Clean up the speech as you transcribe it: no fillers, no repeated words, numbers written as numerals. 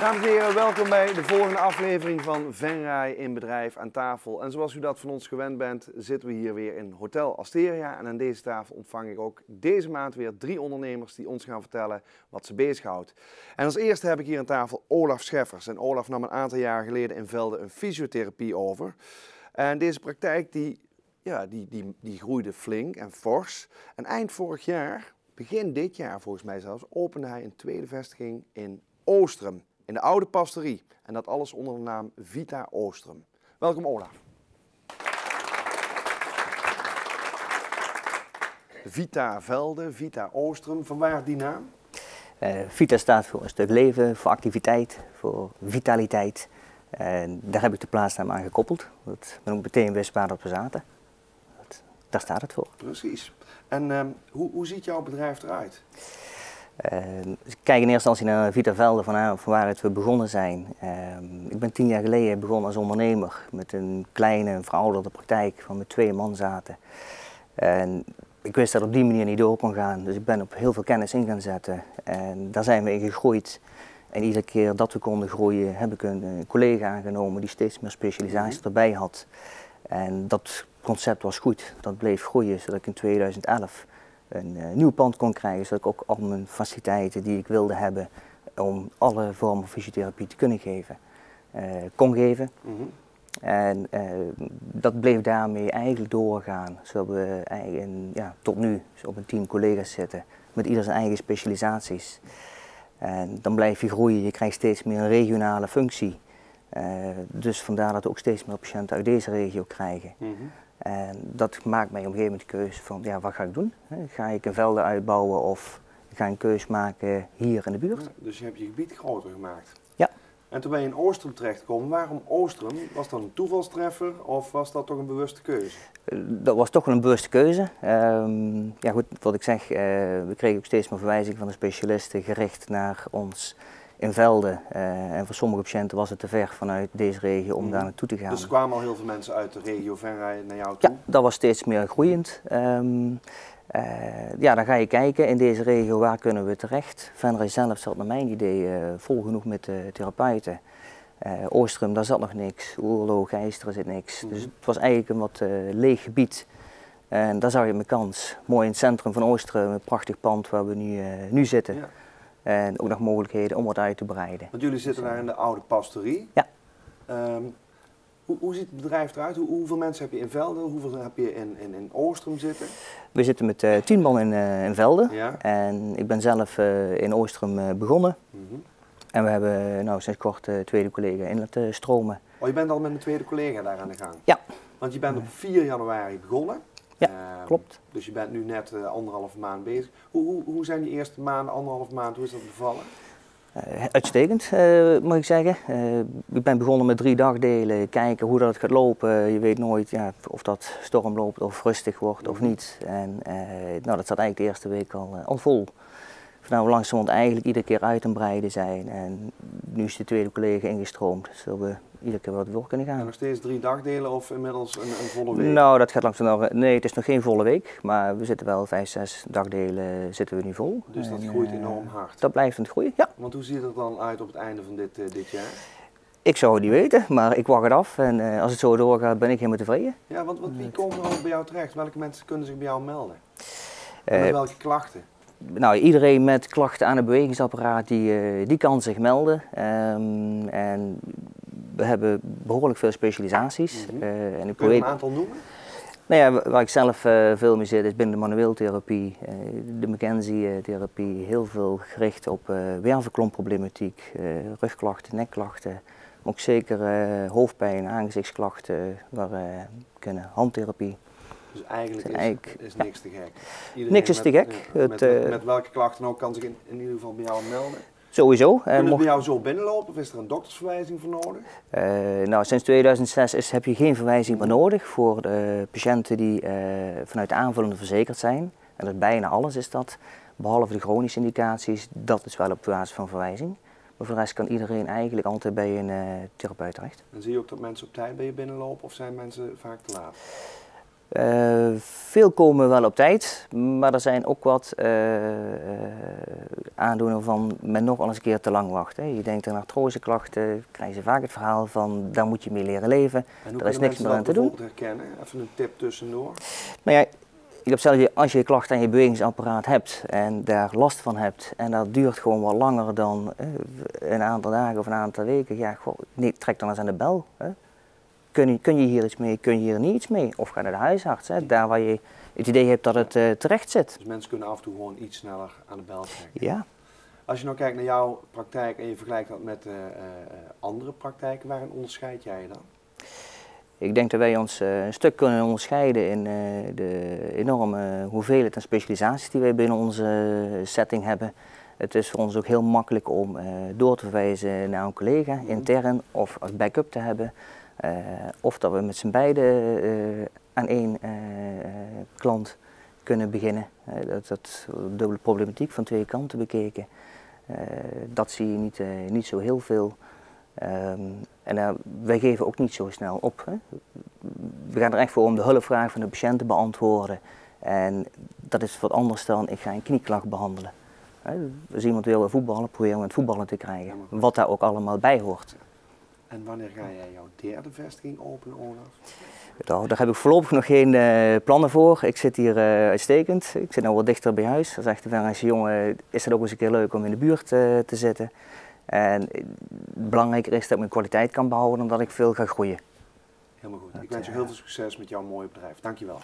Dames en heren, welkom bij de volgende aflevering van Venray in Bedrijf aan tafel. En zoals u dat van ons gewend bent, zitten we hier weer in Hotel Asteria. En aan deze tafel ontvang ik ook deze maand weer 3 ondernemers die ons gaan vertellen wat ze bezighoudt. En als eerste heb ik hier aan tafel Olaf Scheffers. En Olaf nam een aantal jaar geleden in Velde een fysiotherapie over. En deze praktijk die groeide flink en fors. En eind vorig jaar, begin dit jaar volgens mij zelfs, opende hij een tweede vestiging in Oostrum. In de oude pastorie. En dat alles onder de naam Vita Oostrum. Welkom Olaf. Vita Velde, Vita Oostrum. Vanwaar die naam? Vita staat voor een stuk leven, voor activiteit, voor vitaliteit. Daar heb ik de plaatsnaam aan gekoppeld. Dat ben ook meteen wist waar dat we zaten. Daar staat het voor. Precies. En hoe ziet jouw bedrijf eruit? Ik kijk in eerste instantie naar Vita Velde, van waaruit we begonnen zijn. Ik ben 10 jaar geleden begonnen als ondernemer met een kleine, verouderde praktijk van met 2 man zaten. En ik wist dat op die manier niet door kon gaan, dus ik ben op heel veel kennis in gaan zetten. En daar zijn we in gegroeid. En iedere keer dat we konden groeien, heb ik een collega aangenomen die steeds meer specialisatie erbij had. En dat concept was goed, dat bleef groeien, zodat ik in 2011 een nieuw pand kon krijgen, zodat ik ook al mijn faciliteiten die ik wilde hebben om alle vormen van fysiotherapie te kunnen geven, kon geven. En dat bleef daarmee eigenlijk doorgaan, zodat we tot nu op een team collega's zitten, met ieder zijn eigen specialisaties. En dan blijf je groeien, je krijgt steeds meer een regionale functie. Dus vandaar dat we ook steeds meer patiënten uit deze regio krijgen. En dat maakt mij op een gegeven moment de keuze van, ja, wat ga ik doen? Ga ik een velden uitbouwen of ga ik een keuze maken hier in de buurt? Ja, dus je hebt je gebied groter gemaakt. Ja. En toen ben je in Oostrum terechtgekomen. Waarom Oostrum? Was dat een toevalstreffer of was dat toch een bewuste keuze? Dat was toch wel een bewuste keuze. Ja goed, wat ik zeg, we kregen ook steeds meer verwijzingen van de specialisten gericht naar ons in Velde. En voor sommige patiënten was het te ver vanuit deze regio om daar naartoe te gaan. Dus er kwamen al heel veel mensen uit de regio Venray naar jou toe? Ja, dat was steeds meer groeiend. Ja, dan ga je kijken in deze regio, waar kunnen we terecht. Venray zelf zat naar mijn idee vol genoeg met therapeuten. Oostrum, daar zat nog niks. Oerlo, Geisteren zit niks. Dus het was eigenlijk een wat leeg gebied. En daar zag je mijn kans. Mooi in het centrum van Oostrum, een prachtig pand waar we nu zitten. Ja. En ook nog mogelijkheden om wat uit te breiden. Want jullie zitten daar in de oude pastorie. Ja. Hoe ziet het bedrijf eruit? Hoeveel mensen heb je in Velde? Hoeveel heb je in Oostrum zitten? We zitten met 10 man in Velde. Ja. En ik ben zelf in Oostrum begonnen. En we hebben sinds kort een tweede collega in laten stromen. Oh, je bent al met een tweede collega daar aan de gang? Ja. Want je bent op 4 januari begonnen. Ja, klopt. Dus je bent nu net 1,5 maand bezig. Hoe zijn die eerste maanden, 1,5 maand, hoe is dat bevallen? Uitstekend, moet ik zeggen. Ik ben begonnen met 3 dagdelen, kijken hoe dat gaat lopen. Je weet nooit of dat storm loopt of rustig wordt of niet. En dat zat eigenlijk de eerste week al vol. Vanaf we langzamerhand eigenlijk iedere keer uit en breiden zijn. En nu is de tweede collega ingestroomd, zodat we iedere keer wat door kunnen gaan. En nog steeds 3 dagdelen of inmiddels een volle week? Nou, dat gaat langzaam. Nee, het is nog geen volle week, maar we zitten wel 5, 6 dagdelen zitten we nu vol. Dus dat groeit enorm hard? Dat blijft aan het groeien, ja. Want hoe ziet het dan uit op het einde van dit jaar? Ik zou het niet weten, maar ik wacht het af en als het zo doorgaat ben ik helemaal tevreden. Ja, want wie komt er al bij jou terecht? Welke mensen kunnen zich bij jou melden? En met welke klachten? Nou, iedereen met klachten aan het bewegingsapparaat die kan zich melden. En we hebben behoorlijk veel specialisaties. En ik kun je een aantal noemen? Nou ja, waar ik zelf veel mee zit is binnen de manueeltherapie, de McKenzie-therapie. Heel veel gericht op wervelklompproblematiek, rugklachten, nekklachten. Maar ook zeker hoofdpijn, aangezichtsklachten, waar kunnen handtherapie. Dus eigenlijk is niks te gek. Iedereen niks is te gek. Met welke klachten ook kan zich in ieder geval bij jou melden? Sowieso. Kunnen we bij jou zo binnenlopen of is er een doktersverwijzing voor nodig? Nou, sinds 2006 heb je geen verwijzing meer nodig voor de patiënten die vanuit de aanvullende verzekerd zijn. En dat is bijna alles is dat, behalve de chronische indicaties, dat is wel op basis van verwijzing. Maar voor de rest kan iedereen eigenlijk altijd bij een therapeut terecht. En zie je ook dat mensen op tijd bij je binnenlopen of zijn mensen vaak te laat? Veel komen wel op tijd, maar er zijn ook wat aandoeningen van men nog wel eens een keer te lang wacht. Hè. Je denkt aan artroseklachten, krijgen ze vaak het verhaal van daar moet je mee leren leven. En hoe er is niks meer aan te doen. Herkennen? Even een tip tussendoor. Nou ja, ik heb zelf, als je klachten aan je bewegingsapparaat hebt en daar last van hebt en dat duurt gewoon wat langer dan een aantal dagen of een aantal weken, ja, nee, trek dan eens aan de bel. Hè. Kun je hier iets mee, kun je hier niet iets mee? Of ga naar de huisarts, hè, daar waar je het idee hebt dat het terecht zit. Dus mensen kunnen af en toe gewoon iets sneller aan de bel trekken. Ja. Als je nou kijkt naar jouw praktijk en je vergelijkt dat met andere praktijken, waarin onderscheid jij je dan? Ik denk dat wij ons een stuk kunnen onderscheiden in de enorme hoeveelheid en specialisaties die wij binnen onze setting hebben. Het is voor ons ook heel makkelijk om door te verwijzen naar een collega, intern of als backup te hebben. Of dat we met z'n beiden aan één klant kunnen beginnen. Dat dubbele problematiek van twee kanten bekeken. Dat zie je niet zo heel veel. En wij geven ook niet zo snel op. Hè. We gaan er echt voor om de hulpvraag van de patiënt te beantwoorden. En dat is wat anders dan ik ga een knieklacht behandelen. Als iemand wil voetballen, proberen we het voetballen te krijgen. Wat daar ook allemaal bij hoort. En wanneer ga jij jouw derde vestiging openen, Olaf? Nou, daar heb ik voorlopig nog geen plannen voor. Ik zit hier uitstekend. Ik zit nou wat dichter bij huis. Dan zegt de Venrayse jongen, is het ook eens een keer leuk om in de buurt te zitten. En belangrijker is dat ik mijn kwaliteit kan behouden dan dat ik veel ga groeien. Helemaal goed. Ik wens je heel veel succes met jouw mooie bedrijf. Dankjewel.